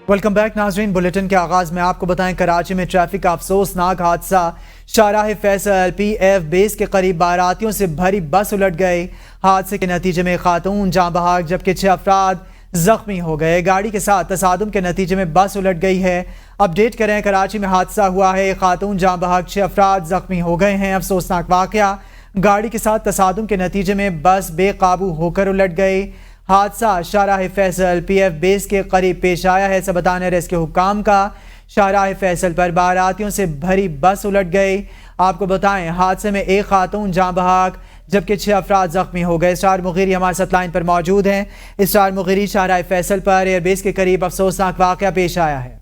Welcome back ناظرین، bulletin کے آغاز میں آپ کو بتائیں کراچی میں ٹریفک کا افسوسناک حادثہ شاہراہ فیصل پی ایف بیس کے قریب باراتیوں سے بھری بس الٹ گئی۔ حادثے کے نتیجے میں خاتون جاں بحق جبکہ 6 افراد زخمی ہو گئے۔ گاڑی کے ساتھ تصادم کے نتیجے میں بس الٹ گئی ہے۔ اپڈیٹ کریں، کراچی میں حادثہ ہوا ہے، خاتون جاں بحق 6 افراد زخمی ہو گئے ہیں۔ افسوسناک واقعہ، گاڑی کے ساتھ تصادم کے نتیجے میں بس بے قابو ہو کر الٹ گئی۔ حادثہ شاہراہ فیصل پی ایف بیس کے قریب پیش آیا ہے۔ سبتان ہے ریسکیو حکام کا، شاہراہ فیصل پر باراتیوں سے بھری بس الٹ گئی۔ آپ کو بتائیں حادثے میں ایک خاتون جاں بحق جبکہ 6 افراد زخمی ہو گئے۔ اسرار مغیری ہمارے ساتھ لائن پر موجود ہیں۔ اسرار مغیری، شاہراہ فیصل پر ایئر بیس کے قریب افسوسناک واقعہ پیش آیا ہے۔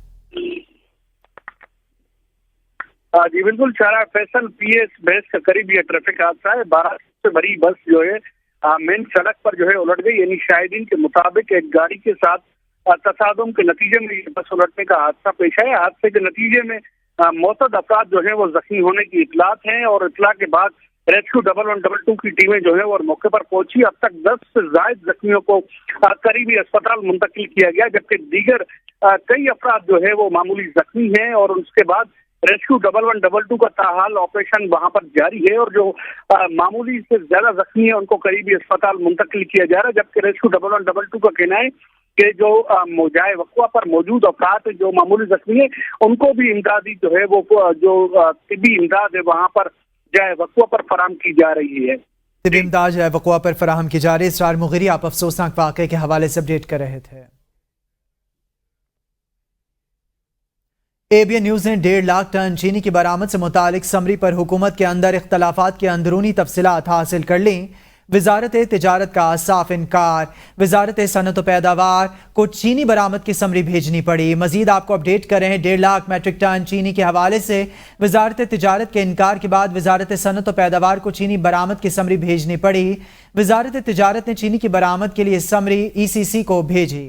جی بالکل، شاہراہ فیصل پی ایس بیس کے قریب یہ ٹریفک حادثہ ہے۔ 12 سے بڑی بس جو ہے مین سڑک پر جو ہے الٹ گئی، یعنی شاہدین کے مطابق ایک گاڑی کے ساتھ تصادم کے نتیجے میں یہ بس الٹنے کا حادثہ پیش آیا۔ حادثے کے نتیجے میں متعدد افراد جو ہے وہ زخمی ہونے کی اطلاعات ہیں، اور اطلاع کے بعد ریسکیو 1112 کی ٹیمیں جو ہے وہ موقع پر پہنچی۔ اب تک 10 سے زائد زخمیوں کو قریبی اسپتال منتقل کیا گیا، جبکہ دیگر کئی افراد جو ہے وہ معمولی زخمی ہیں، اور اس کے بعد ریسکیو 1112 کا تاحال آپریشن وہاں پر جاری ہے، اور جو معمولی سے زیادہ زخمی ہیں ان کو قریبی اسپتال منتقل کیا جا رہا ہے، جبکہ ریسکیو 1112 کا کہنا ہے کہ جو جائے وقوع پر موجود افراد جو معمولی زخمی ہیں ان کو بھی امدادی جو ہے وہ جو طبی امداد ہے وہاں پر جائے وقوع پر فراہم کی جا رہی ہے۔ طبی امداد جائے وقوع پر فراہم کی جا رہی ہے۔ اسرار مغیری، آپ افسوسناک واقعے کے حوالے سے اپڈیٹ کر رہے تھے۔ اے بی این نیوز نے 1.5 لاکھ ٹن چینی کی برآمد سے متعلق سمری پر حکومت کے اندر اختلافات کی اندرونی تفصیلات حاصل کر لیں۔ وزارت تجارت کا صاف انکار۔ وزارت صنعت و پیداوار کو چینی برآمد کی سمری بھیجنی پڑی۔ مزید آپ کو اپڈیٹ کریں، 1.5 لاکھ میٹرک ٹن چینی کے حوالے سے وزارت تجارت کے انکار کے بعد وزارت صنعت و پیداوار کو چینی برآمد کی سمری بھیجنی پڑی۔ وزارت تجارت نے چینی کی برآمد کے لیے سمری ای سی سی کو بھیجی۔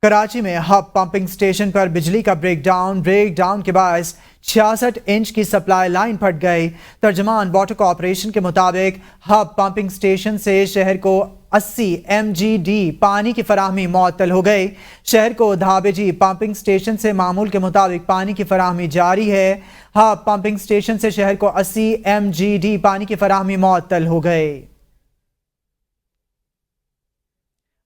کراچی میں ہب پمپنگ سٹیشن پر بجلی کا بریک ڈاؤن کے باعث 66 انچ کی سپلائی لائن پھٹ گئی۔ ترجمان واٹر کارپوریشن کے مطابق ہب پمپنگ سٹیشن سے شہر کو 80 MGD پانی کی فراہمی معطل ہو گئی۔ شہر کو دھابجی پمپنگ سٹیشن سے معمول کے مطابق پانی کی فراہمی جاری ہے۔ ہب پمپنگ سٹیشن سے شہر کو 80 MGD پانی کی فراہمی معطل ہو گئی۔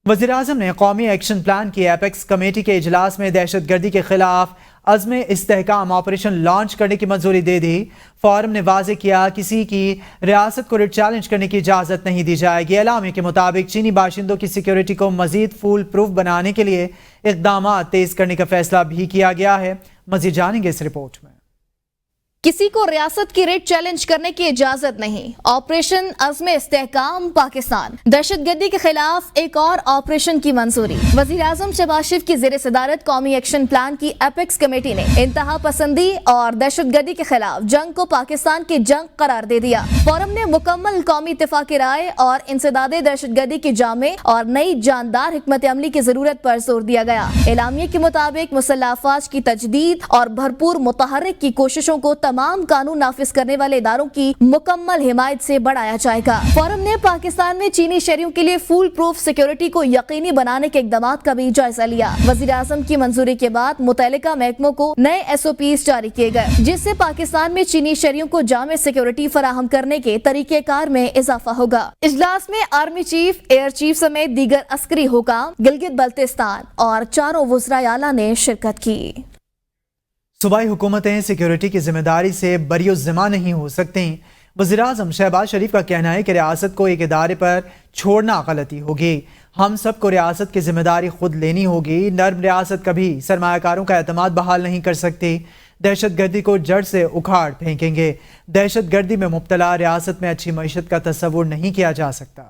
وزیراعظم نے قومی ایکشن پلان کی ایپیکس کمیٹی کے اجلاس میں دہشت گردی کے خلاف عزم استحکام آپریشن لانچ کرنے کی منظوری دے دی۔ فورم نے واضح کیا کسی کی ریاست کو ریٹ چیلنج کرنے کی اجازت نہیں دی جائے گی۔ اعلامیے کے مطابق چینی باشندوں کی سیکیورٹی کو مزید فول پروف بنانے کے لیے اقدامات تیز کرنے کا فیصلہ بھی کیا گیا ہے۔ مزید جانیں گے اس رپورٹ میں۔ کسی کو ریاست کی ریٹ چیلنج کرنے کی اجازت نہیں۔ آپریشن عزم استحکام پاکستان، دہشت گردی کے خلاف ایک اور آپریشن کی منظوری۔ وزیر اعظم شہباز شریف کی زیر صدارت قومی ایکشن پلان کی ایپیکس کمیٹی نے انتہا پسندی اور دہشت گردی کے خلاف جنگ کو پاکستان کی جنگ قرار دے دیا۔ فورم نے مکمل قومی اتفاق رائے اور انسداد دہشت گردی کی جامع اور نئی جاندار حکمت عملی کی ضرورت پر زور دیا گیا۔ اعلامیے کے مطابق مسلح افواج کی تجدید اور بھرپور متحرک کی کوششوں کو تمام قانون نافذ کرنے والے اداروں کی مکمل حمایت سے بڑھایا جائے گا۔ فورم نے پاکستان میں چینی شہریوں کے لیے فول پروف سیکیورٹی کو یقینی بنانے کے اقدامات کا بھی جائزہ لیا۔ وزیر اعظم کی منظوری کے بعد متعلقہ محکموں کو نئے SOPs جاری کیے گئے، جس سے پاکستان میں چینی شہریوں کو جامع سیکیورٹی فراہم کرنے کے طریقہ کار میں اضافہ ہوگا۔ اجلاس میں آرمی چیف، ایئر چیف سمیت دیگر عسکری حکام، گلگت بلتستان اور 4 وزرائے اعلیٰ نے شرکت کی۔ صوبائی حکومتیں سیکیورٹی کی ذمہ داری سے بری الذمہ نہیں ہو سکتی۔ وزیر اعظم شہباز شریف کا کہنا ہے کہ ریاست کو ایک ادارے پر چھوڑنا غلطی ہوگی۔ ہم سب کو ریاست کی ذمہ داری خود لینی ہوگی۔ نرم ریاست کبھی سرمایہ کاروں کا اعتماد بحال نہیں کر سکتی۔ دہشت گردی کو جڑ سے اکھاڑ پھینکیں گے۔ دہشت گردی میں مبتلا ریاست میں اچھی معیشت کا تصور نہیں کیا جا سکتا۔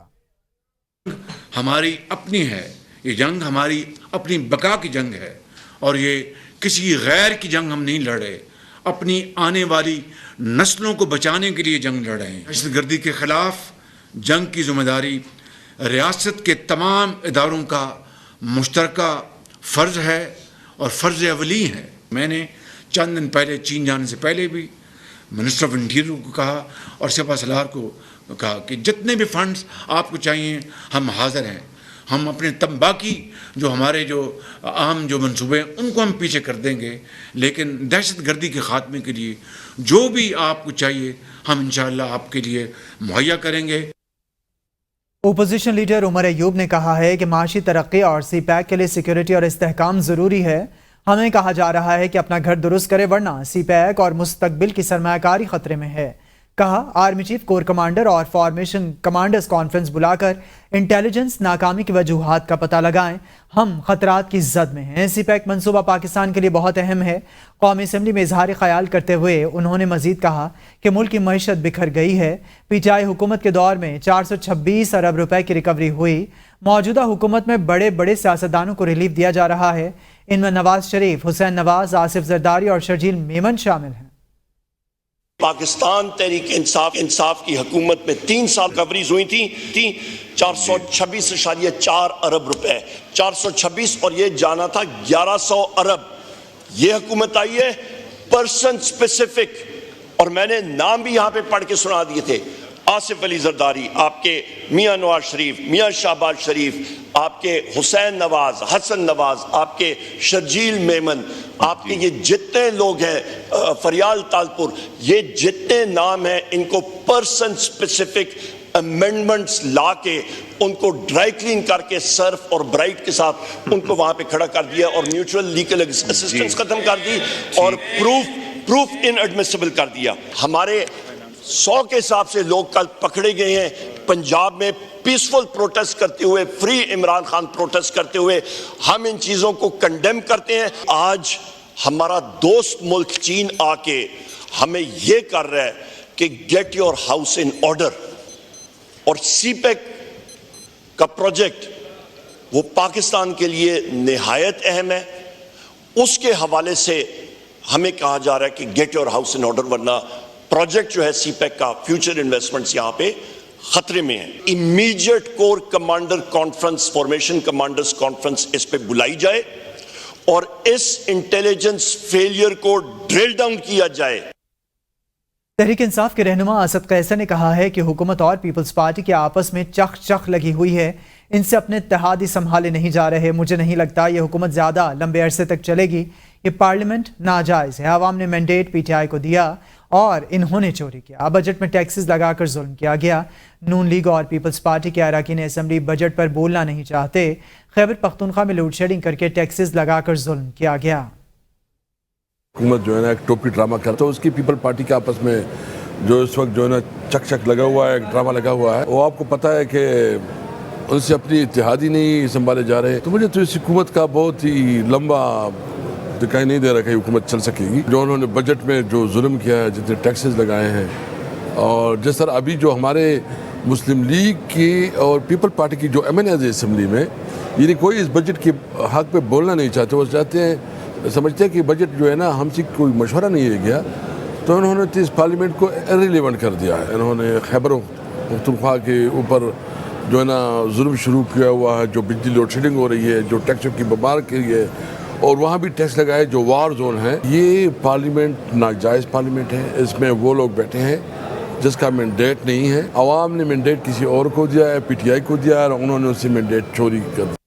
ہماری اپنی ہے یہ جنگ، ہماری اپنی بقا کی جنگ ہے، اور یہ کسی غیر کی جنگ ہم نہیں لڑ رہے، اپنی آنے والی نسلوں کو بچانے کے لیے جنگ لڑ رہے ہیں۔ دہشت گردی کے خلاف جنگ کی ذمہ داری ریاست کے تمام اداروں کا مشترکہ فرض ہے اور فرض اولی ہے۔ میں نے چند دن پہلے چین جانے سے پہلے بھی منسٹر آف انٹیریئر کو کہا اور سپہ سالار کو کہا کہ جتنے بھی فنڈز آپ کو چاہیے ہم حاضر ہیں۔ ہم اپنے باقی جو ہمارے جو عام جو منصوبے ہیں ان کو ہم پیچھے کر دیں گے، لیکن دہشت گردی کے خاتمے کے لیے جو بھی آپ کو چاہیے ہم انشاءاللہ آپ کے لیے مہیا کریں گے۔ اپوزیشن لیڈر عمر ایوب نے کہا ہے کہ معاشی ترقی اور سی پیک کے لیے سیکیورٹی اور استحکام ضروری ہے۔ ہمیں کہا جا رہا ہے کہ اپنا گھر درست کرے ورنہ سی پیک اور مستقبل کی سرمایہ کاری خطرے میں ہے۔ کہا آرمی چیف کور کمانڈر اور فارمیشن کمانڈرز کانفرنس بلا کر انٹیلیجنس ناکامی کی وجوہات کا پتہ لگائیں۔ ہم خطرات کی زد میں ہیں۔ سی پیک منصوبہ پاکستان کے لیے بہت اہم ہے۔ قومی اسمبلی میں اظہار خیال کرتے ہوئے انہوں نے مزید کہا کہ ملک کی معیشت بکھر گئی ہے۔ پی ٹی آئی حکومت کے دور میں 426 ارب روپے کی ریکوری ہوئی۔ موجودہ حکومت میں بڑے بڑے سیاستدانوں کو ریلیف دیا جا رہا ہے۔ ان میں نواز شریف، حسین نواز، آصف زرداری اور شرجیل میمن شامل ہیں۔ پاکستان تحریک انصاف کی حکومت میں 3 سال ریکوریز ہوئی تھی 426.4 ارب روپے، 426 اور یہ جانا تھا 1100 ارب۔ یہ حکومت آئی ہے پرسن سپیسیفک، اور میں نے نام بھی یہاں پہ پڑھ کے سنا دیے تھے، آصف علی زرداری، آپ کے میاں نواز شریف، میاں شہباز شریف، آپ کے حسین نواز، حسن نواز، آپ کے شرجیل میمن، آپ کے یہ جتنے لوگ ہیں، فریال تالپور، یہ جتنے نام ہیں ان کو پرسن سپیسیفک امینڈمنٹس لا کے ان کو ڈرائی کلین کر کے سرف اور برائٹ کے ساتھ ان کو وہاں پہ کھڑا کر دیا اور میوچول لیگل اسسٹنس ختم کر دی اور پروف ان ایڈمیسیبل کر دیا۔ ہمارے 100 کے حساب سے لوگ کل پکڑے گئے ہیں پنجاب میں پیسفل پروٹیسٹ کرتے ہوئے، فری عمران خان پروٹیسٹ کرتے ہوئے۔ ہم ان چیزوں کو کنڈیم کرتے ہیں۔ آج ہمارا دوست ملک چین آ کے ہمیں یہ کر رہا ہے کہ get your house in order, اور سی پیک کا پروجیکٹ وہ پاکستان کے لیے نہایت اہم ہے۔ اس کے حوالے سے ہمیں کہا جا رہا ہے کہ get your house in order, ورنہ پروجیکٹ جو ہے سی پیک کا فیوچر انویسٹمنٹس یہاں پہ خطرے میں ہیں۔ Immediate core commander conference, formation commanders conference اس پہ بلائی جائے اور اس انٹیلیجنس فیلئر کو ڈرل ڈاؤن کیا جائے۔ تحریک انصاف کے رہنما اسد قیصر نے کہا ہے کہ حکومت اور پیپلز پارٹی کے آپس میں چخ لگی ہوئی ہے، ان سے اپنے اتحادی سنبھالے نہیں جا رہے۔ مجھے نہیں لگتا یہ حکومت زیادہ لمبے عرصے تک چلے گی۔ یہ پارلیمنٹ ناجائز ہے۔ عوام نے مینڈیٹ پی ٹی آئی کو دیا اور انہوں نے چوری کیا۔ بجٹ میں ٹیکسز لگا کر ظلم کیا گیا۔ نون لیگ اور پیپلز پارٹی کے اراکین اسمبلی بجٹ پر بولنا نہیں چاہتے۔ خیبر پختونخوا میں لوڈ شیڈنگ کر کے ٹیکسز لگا کر ظلم کیا گیا۔ حکومت جو ہے نا ایک ٹوپی ڈرامہ کرتا ہے، تو اس کی پیپل پارٹی کے آپس میں جو اس وقت جو ہے نا چک لگا ہوا ہے، ایک ڈرامہ لگا ہوا ہے، وہ آپ کو پتہ ہے کہ ان سے اپنی اتحادی نہیں سنبھالے جا رہے۔ تو مجھے تو اس حکومت کا بہت ہی لمبا دکھائی نہیں دے رہا کہ حکومت چل سکے گی۔ جو انہوں نے بجٹ میں جو ظلم کیا ہے، جتنے ٹیکسز لگائے ہیں، اور جس طرح ابھی جو ہمارے مسلم لیگ کی اور پیپل پارٹی کی جو ایم این ایز اسمبلی میں، یعنی کوئی اس بجٹ کے حق پہ بولنا نہیں چاہتے۔ وہ چاہتے ہیں، سمجھتے ہیں کہ بجٹ جو ہے نا ہم سے کوئی مشورہ نہیں لے گیا، تو انہوں نے اس پارلیمنٹ کو ارریلیونٹ کر دیا ہے۔ انہوں نے خیبر پختونخوا کے اوپر جو ہے نا ظلم شروع کیا ہوا ہے، جو بجلی لوڈ شیڈنگ ہو رہی ہے، جو ٹیکسوں کی بمار کی ہے، اور وہاں بھی ٹیکس لگائے جو وار زون ہے۔ یہ پارلیمنٹ ناجائز پارلیمنٹ ہے۔ اس میں وہ لوگ بیٹھے ہیں جس کا مینڈیٹ نہیں ہے۔ عوام نے مینڈیٹ کسی اور کو دیا ہے، پی ٹی آئی کو دیا ہے، اور انہوں نے اس سے مینڈیٹ چوری کر دیا۔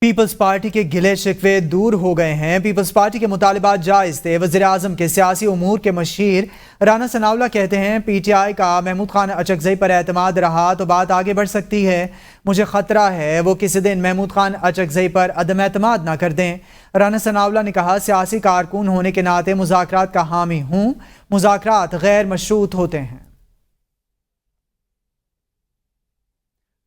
پیپلز پارٹی کے گلے شکوے دور ہو گئے ہیں۔ پیپلز پارٹی کے مطالبات جائز تھے۔ وزیر اعظم کے سیاسی امور کے مشیر رانا ثناءاللہ کہتے ہیں پی ٹی آئی کا محمود خان اچکزئی پر اعتماد رہا تو بات آگے بڑھ سکتی ہے۔ مجھے خطرہ ہے وہ کسی دن محمود خان اچکزئی پر عدم اعتماد نہ کر دیں۔ رانا ثناءاللہ نے کہا سیاسی کارکن ہونے کے ناطے مذاکرات کا حامی ہوں، مذاکرات غیر مشروط ہوتے ہیں۔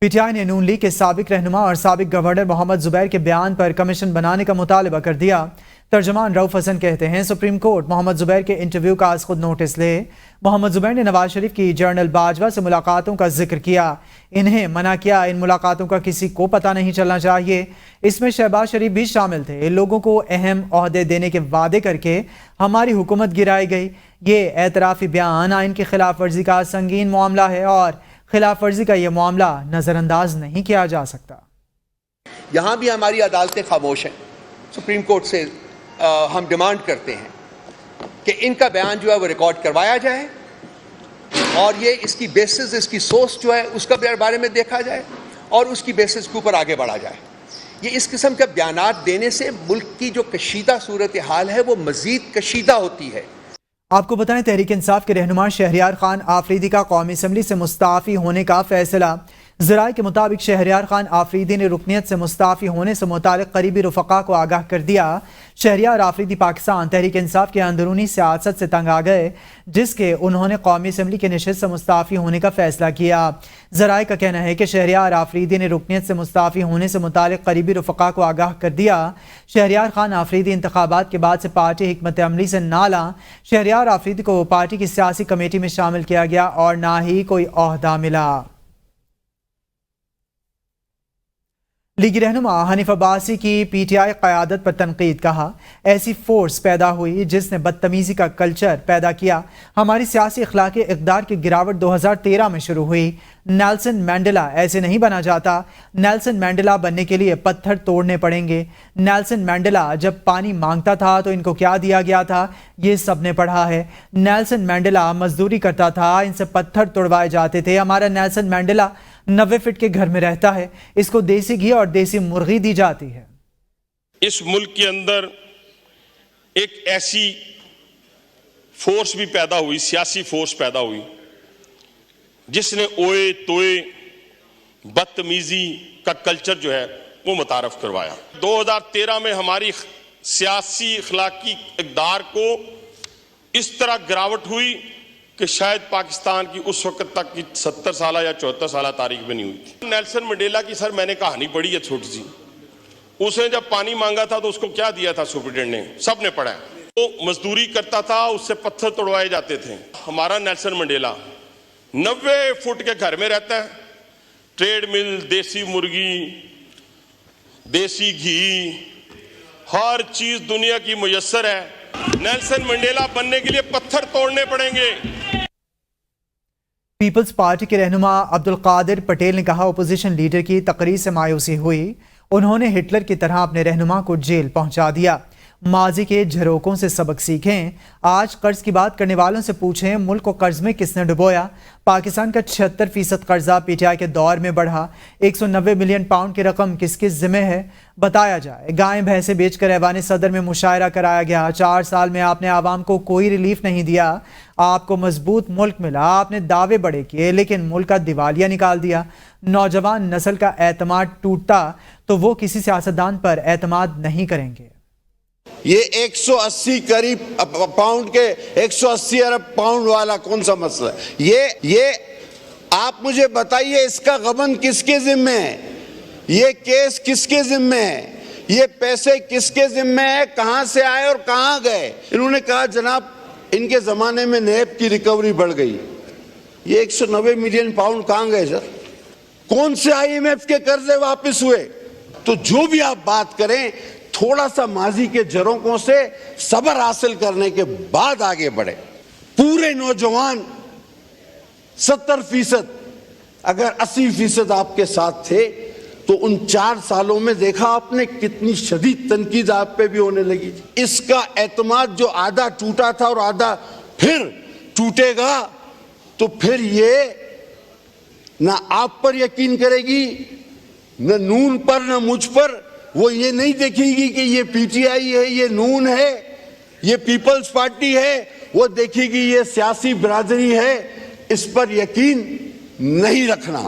پی ٹی آئی نے نون لیگ کے سابق رہنما اور سابق گورنر محمد زبیر کے بیان پر کمیشن بنانے کا مطالبہ کر دیا۔ ترجمان رؤف حسن کہتے ہیں سپریم کورٹ محمد زبیر کے انٹرویو کا از خود نوٹس لے۔ محمد زبیر نے نواز شریف کی جنرل باجوہ سے ملاقاتوں کا ذکر کیا، انہیں منع کیا، ان ملاقاتوں کا کسی کو پتہ نہیں چلنا چاہیے۔ اس میں شہباز شریف بھی شامل تھے۔ لوگوں کو اہم عہدے دینے کے وعدے کر کے ہماری حکومت گرائی گئی۔ یہ اعترافی بیان آئین کی خلاف ورزی کا سنگین معاملہ ہے اور خلاف ورزی کا یہ معاملہ نظر انداز نہیں کیا جا سکتا۔ یہاں بھی ہماری عدالتیں خاموش ہیں۔ سپریم کورٹ سے ہم ڈیمانڈ کرتے ہیں کہ ان کا بیان جو ہے وہ ریکارڈ کروایا جائے اور یہ اس کی بیسس، اس کی سورس جو ہے اس کا بارے میں دیکھا جائے، اور اس کی بیسس کے اوپر آگے بڑھا جائے. یہ اس قسم کے بیانات دینے سے ملک کی جو کشیدہ صورتحال ہے وہ مزید کشیدہ ہوتی ہے. آپ کو بتائیں تحریک انصاف کے رہنما شہریار خان آفریدی کا قومی اسمبلی سے مستعفی ہونے کا فیصلہ. ذرائع کے مطابق شہریار خان آفریدی نے رکنیت سے مستعفی ہونے سے متعلق قریبی رفقا کو آگاہ کر دیا. شہریار آفریدی پاکستان تحریک انصاف کے اندرونی سیاست سے تنگ آ گئے جس کے انہوں نے قومی اسمبلی کے نشست سے مستعفی ہونے کا فیصلہ کیا. ذرائع کا کہنا ہے کہ شہریار آفریدی نے رکنیت سے مستعفی ہونے سے متعلق قریبی رفقا کو آگاہ کر دیا. شہریار خان آفریدی انتخابات کے بعد سے پارٹی حکمت عملی سے نالاں. شہریار آفریدی کو پارٹی کی سیاسی کمیٹی میں شامل کیا گیا اور نہ ہی کوئی عہدہ ملا. لیگی رہنما حنیف عباسی کی پی ٹی آئی قیادت پر تنقید. کہا ایسی فورس پیدا ہوئی جس نے بدتمیزی کا کلچر پیدا کیا. ہماری سیاسی اخلاقی اقدار کی گراوٹ 2013 میں شروع ہوئی. نیلسن مینڈیلا ایسے نہیں بنا جاتا. نیلسن مینڈیلا بننے کے لیے پتھر توڑنے پڑیں گے. نیلسن مینڈیلا جب پانی مانگتا تھا تو ان کو کیا دیا گیا تھا یہ سب نے پڑھا ہے. نیلسن مینڈیلا مزدوری کرتا تھا, ان سے پتھر توڑوائے جاتے تھے. ہمارا نیلسن مینڈیلا 90 فٹ کے گھر میں رہتا ہے, اس کو دیسی گھی اور دیسی مرغی دی جاتی ہے. اس ملک کے اندر ایک ایسی فورس بھی پیدا ہوئی, سیاسی فورس پیدا ہوئی جس نے اوئے توئے بدتمیزی کا کلچر جو ہے وہ متعارف کروایا. 2013 میں ہماری سیاسی اخلاقی اقدار کو اس طرح گراوٹ ہوئی کہ شاید پاکستان کی اس وقت تک کی 70 سالہ یا 74 سالہ تاریخ میں نہیں ہوئی تھی. نیلسن منڈیلا کی سر میں نے کہانی پڑھی ہے چھوٹی سی. اس نے جب پانی مانگا تھا تو اس کو کیا دیا تھا سپرڈنٹ نے, سب نے پڑھا ہے. وہ مزدوری کرتا تھا, اس سے پتھر توڑوائے جاتے تھے. ہمارا نیلسن منڈیلا 90 فٹ کے گھر میں رہتا ہے. ٹریڈ مل, دیسی مرغی, دیسی گھی, ہر چیز دنیا کی میسر ہے. نیلسن منڈیلا بننے کے لیے پتھر توڑنے پڑیں گے. پیپلز پارٹی کے رہنما عبدالقادر پٹیل نے کہا اپوزیشن لیڈر کی تقریر سے مایوسی ہوئی. انہوں نے ہٹلر کی طرح اپنے رہنما کو جیل پہنچا دیا. ماضی کے جھروکوں سے سبق سیکھیں. آج قرض کی بات کرنے والوں سے پوچھیں ملک کو قرض میں کس نے ڈبویا. پاکستان کا 76% قرضہ پی ٹی آئی کے دور میں بڑھا. 190 ملین پاؤنڈ کی رقم کس کس ذمہ ہے بتایا جائے. گائیں بھینسیں بیچ کر ایوان صدر میں مشاعرہ کرایا گیا. 4 سال میں آپ نے عوام کو کوئی ریلیف نہیں دیا. آپ کو مضبوط ملک ملا, آپ نے دعوے بڑے کیے لیکن ملک کا دیوالیہ نکال دیا. نوجوان نسل کا اعتماد ٹوٹتا تو وہ کسی سیاستدان پر اعتماد نہیں کریں گے. یہ 180 قریب پاؤنڈ کے 180 ارب پاؤنڈ والا کون سا مسئلہ ہے؟ یہ آپ مجھے بتائیے اس کا غبن کس کے ذمہ ہے, یہ کیس کس کے ذمہ ہے, یہ پیسے کس کے ذمہ ہے, کہاں سے آئے اور کہاں گئے. انہوں نے کہا جناب ان کے زمانے میں نیب کی ریکوری بڑھ گئی. یہ 190 ملین پاؤنڈ کہاں گئے سر؟ کون سے IMF کے قرضے واپس ہوئے؟ تو جو بھی آپ بات کریں تھوڑا سا ماضی کے جھروکوں سے صبر حاصل کرنے کے بعد آگے بڑھے. پورے نوجوان 70% اگر 80% آپ کے ساتھ تھے تو ان 4 سالوں میں دیکھا آپ نے کتنی شدید تنقید آپ پہ بھی ہونے لگی. اس کا اعتماد جو آدھا ٹوٹا تھا اور آدھا پھر ٹوٹے گا تو پھر یہ نہ آپ پر یقین کرے گی, نہ نون پر, نہ مجھ پر. وہ یہ نہیں دیکھے گی کہ یہ پی ٹی آئی ہے, یہ نون ہے, یہ پیپلز پارٹی ہے. وہ دیکھے گی یہ سیاسی برادری ہے. اس پر یقین نہیں رکھنا.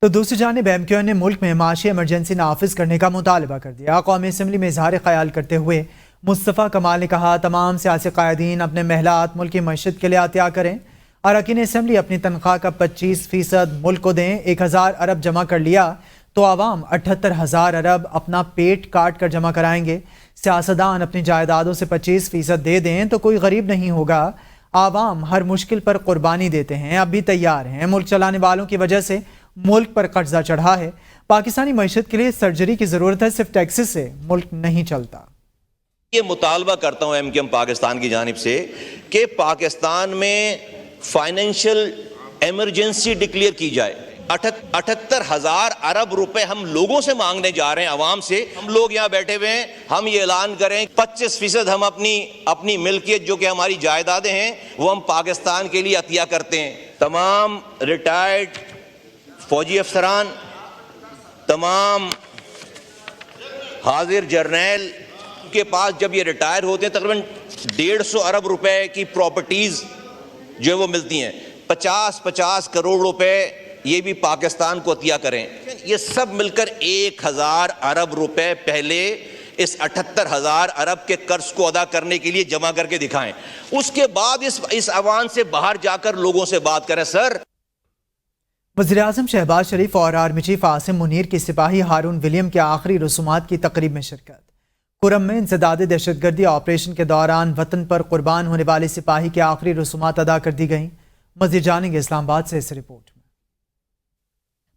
تو دوسری جانب MQN نے ملک میں معاشی ایمرجنسی نافذ کرنے کا مطالبہ کر دیا. قومی اسمبلی میں اظہار خیال کرتے ہوئے مصطفیٰ کمال نے کہا تمام سیاسی قائدین اپنے محلات ملک کی معیشت کے لیے عطیہ کریں. اراکین اسمبلی اپنی تنخواہ کا 25% ملک کو دیں. 1000 ارب جمع کر لیا تو عوام 78,000 ارب اپنا پیٹ کاٹ کر جمع کرائیں گے. سیاستدان اپنی جائیدادوں سے 25% دے دیں تو کوئی غریب نہیں ہوگا. عوام ہر مشکل پر قربانی دیتے ہیں, اب بھی تیار ہیں. ملک چلانے والوں کی وجہ سے ملک پر قرضہ چڑھا ہے. پاکستانی معیشت کے لیے سرجری کی ضرورت ہے, صرف ٹیکسز سے ملک نہیں چلتا. یہ مطالبہ کرتا ہوں MQM پاکستان کی جانب سے کہ پاکستان میں فائنینشیل ایمرجنسی ڈکلیئر کی جائے. 78,000 ارب روپے ہم لوگوں سے مانگنے جا رہے ہیں, عوام سے. ہم لوگ یہاں بیٹھے ہوئے ہیں, ہم یہ اعلان کریں 25% ہم اپنی ملکیت جو کہ ہماری جائیدادیں ہیں وہ ہم پاکستان کے لیے عطیہ کرتے ہیں. تمام ریٹائرڈ فوجی افسران، تمام حاضر جرنیل کے پاس جب یہ ریٹائر ہوتے ہیں تقریباً 150 ارب روپے کی پراپرٹیز جو ہے وہ ملتی ہیں. 50 کروڑ روپے یہ بھی پاکستان کو عطیہ کریں. یہ سب مل کر 1000 ارب روپے پہلے اس 78,000 ارب کے قرض کو ادا کرنے کے لیے جمع کر کے دکھائیں. اس کے بعد اس عوام سے باہر جا کر لوگوں سے بات کریں. سر، وزیراعظم شہباز شریف اور آرمی چیف عاصم منیر کی سپاہی ہارون ولیم کے آخری رسومات کی تقریب میں شرکت. کرم میں انسداد دہشت گردی آپریشن کے دوران وطن پر قربان ہونے والے سپاہی کے آخری رسومات ادا کر دی گئیں. مزید جانیں گے اسلام آباد سے اس رپورٹ میں.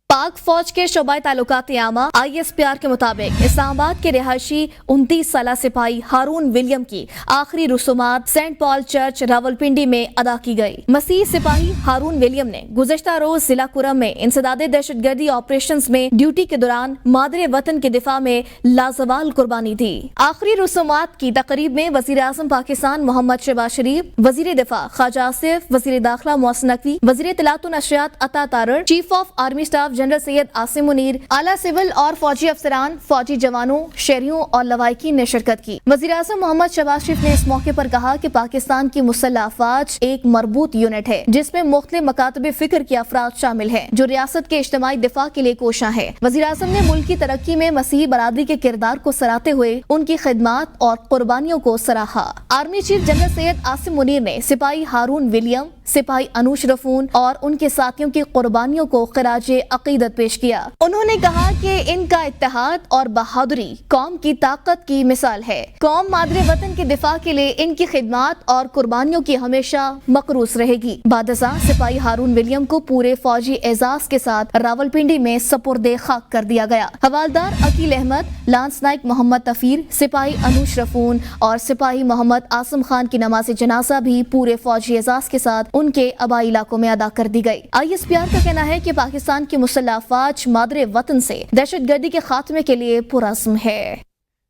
پاک فوج کے شعبہ تعلقات عامہ ISPR کے مطابق اسلام آباد کے رہائشی 29 سالہ سپاہی ہارون ولیم کی آخری رسومات سینٹ پال چرچ راولپنڈی میں ادا کی گئی. مسیحی سپاہی ہارون ولیم نے گزشتہ روز ضلع کرم میں انسداد دہشت گردی آپریشنز میں ڈیوٹی کے دوران مادر وطن کے دفاع میں لازوال قربانی دی. آخری رسومات کی تقریب میں وزیر اعظم پاکستان محمد شہباز شریف، وزیر دفاع خواجہ آصف، وزیر داخلہ محسن نقوی، وزیر اطلاعات و نشریات Atta Tarar, chief of army staff general Syed Asim Munir, اعلیٰ سول اور فوجی افسران، فوجی جوانوں، شہریوں اور لوائقین نے شرکت کی. وزیر اعظم محمد شہباز شریف نے اس موقع پر کہا کہ پاکستان کی مسلح افواج ایک مربوط یونٹ ہے جس میں مختلف مکاتب فکر کے افراد شامل ہیں جو ریاست کے اجتماعی دفاع کے لیے کوشاں ہیں. وزیر اعظم نے ملک کی ترقی میں مسیحی برادری کے کردار کو سراہتے ہوئے ان کی خدمات اور قربانیوں کو سراہا. Army chief general Syed Asim Munir نے سپاہی ہارون ولیم، سپاہی انوش رفون اور ان کے ساتھیوں کی قربانیوں کو خراج عقیدت پیش کیا. انہوں نے کہا کہ ان کا اتحاد اور بہادری قوم کی طاقت کی مثال ہے. قوم مادر وطن کے دفاع کے لیے ان کی خدمات اور قربانیوں کی ہمیشہ مقروض رہے گی. بعد ازاں سپاہی ہارون ولیم کو پورے فوجی اعزاز کے ساتھ راولپنڈی میں سپرد خاک کر دیا گیا. حوالدار عقیل احمد، لانس نائک محمد تفیر، سپاہی انوش رفون اور سپاہی محمد عاصم خان کی نماز جنازہ بھی پورے فوجی اعزاز کے ساتھ ان کے آبائی علاقوں میں ادا کر دی گئی. ISPR کا کہنا ہے کہ پاکستان کی مسلح افواج مادر وطن سے دہشت گردی کے خاتمے کے لیے پرعزم ہے.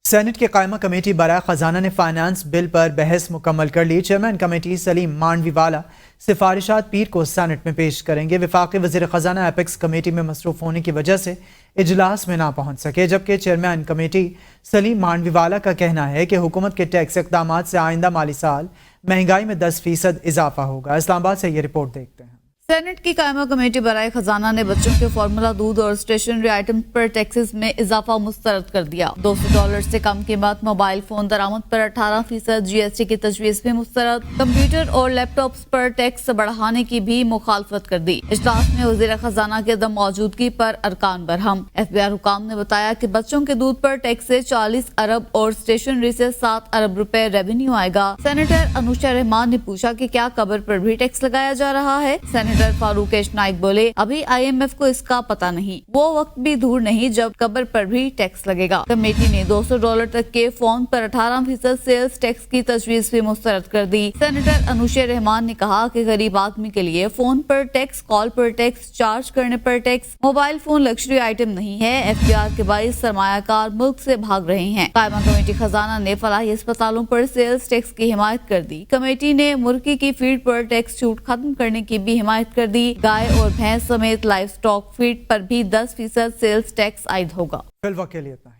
سینٹ کی قائمہ کمیٹی برائے خزانہ نے فائنانس بل پر بحث مکمل کر لی. چیئرمین کمیٹی سلیم مانڈوی والا سفارشات پیر کو سینٹ میں پیش کریں گے. وفاقی وزیر خزانہ ایپیکس کمیٹی میں مصروف ہونے کی وجہ سے اجلاس میں نہ پہنچ سکے، جبکہ چیئرمین کمیٹی سلیم مانڈوی والا کا کہنا ہے کہ حکومت کے ٹیکس اقدامات سے آئندہ مالی سال مہنگائی میں 10% اضافہ ہوگا. اسلام آباد سے یہ رپورٹ دیکھتے ہیں. سینٹ کی قائمہ کمیٹی برائے خزانہ نے بچوں کے فارمولا دودھ اور اسٹیشنری آئٹم پر ٹیکسز میں اضافہ مسترد کر دیا. $200 سے کم قیمت موبائل فون درآمد پر 18% GST کی تجویز بھی مسترد. کمپیوٹر اور لیپ ٹاپس پر ٹیکس بڑھانے کی بھی مخالفت کر دی. اجلاس میں وزیر خزانہ کے عدم موجودگی پر ارکان برہم. FBI حکام نے بتایا کہ بچوں کے دودھ پر ٹیکس سے 40 ارب اور اسٹیشنری سے 7 ارب روپے ریونیو آئے گا. سینیٹر انوشا رحمان نے پوچھا کہ کیا قبر پر بھی ٹیکس لگایا جا رہا ہے. سینیٹر فاروق نائک بولے ابھی IMF کو اس کا پتہ نہیں، وہ وقت بھی دور نہیں جب قبر پر بھی ٹیکس لگے گا. کمیٹی نے $200 تک کے فون پر 18% سیلز ٹیکس کی تجویز بھی مسترد کر دی. سینیٹر انوشا رحمان نے کہا کہ غریب آدمی کے لیے فون پر ٹیکس، کال پر ٹیکس، چارج کرنے پر tax, mobile phone luxury item نہیں ہے. FBR کے باعث سرمایہ کار ملک سے بھاگ رہے ہیں. قائمہ کمیٹی خزانہ نے فلاحی اسپتالوں پر سیلز ٹیکس کی حمایت کر دی. کمیٹی نے مرغی کی فیڈ پر ٹیکس چھوٹ ختم کرنے کی بھی حمایت کر دی. گائے اور بھینس سمیت لائف سٹاک فیڈ پر بھی 10% سیلز ٹیکس عائد ہوگا. فی الوقت کے لیے اتنا ہے.